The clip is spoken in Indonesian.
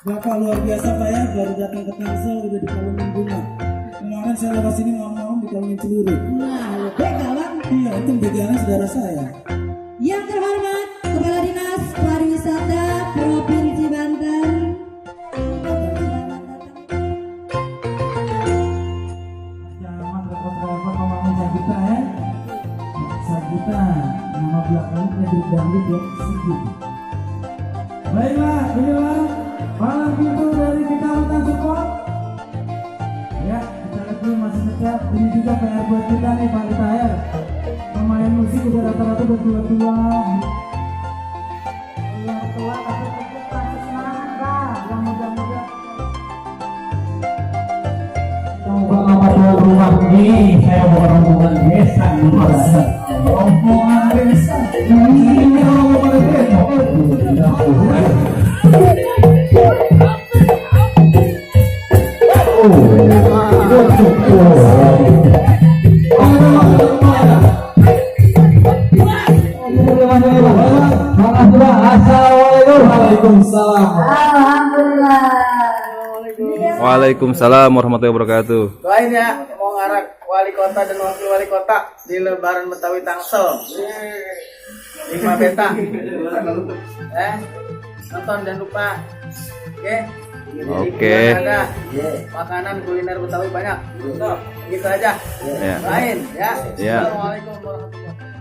Bapak luar biasa Pak ya, baru datang ke Tangsel udah dikalungin bunga. Kemarin saya lewat sini ngomong dikalungin celurit. Nah, lebih kawan. Iya, itu beganan saudara saya. Yang terhormat Kepala Dinas Pariwisata Provinsi Banten. Selamat driver ngomongin Sagita ya. Sagita, nama belakangnya Edit Dangdut ya, Sigit. Baiklah, inilah malam minggu dari Kecamatan Support. Ya, kita lihat dulu masih sehat. Ini juga PR buat kita nih Pak Tahir. Pemain musik udah rata-rata udah tua-tua. Yang tua tapi tetap masih semangat Pak. Yang muda-muda. Bukan rumah nih, saya bukan rombongan desa nih. Rombongan desa. Ini rombongan desa. Waalaikumsalam. Alhamdulillah. Waalaikumsalam warahmatullahi wabarakatuh. Doain ya, mau ngarak wali kota dan wakil wali kota di Lebaran Betawi Tangsel. 5 beta. Nonton jangan lupa. Oke. Ada makanan kuliner Betawi banyak. Gitu aja. Ya. Doain ya. Ya. Assalamualaikum warahmatullahi wabarakatuh.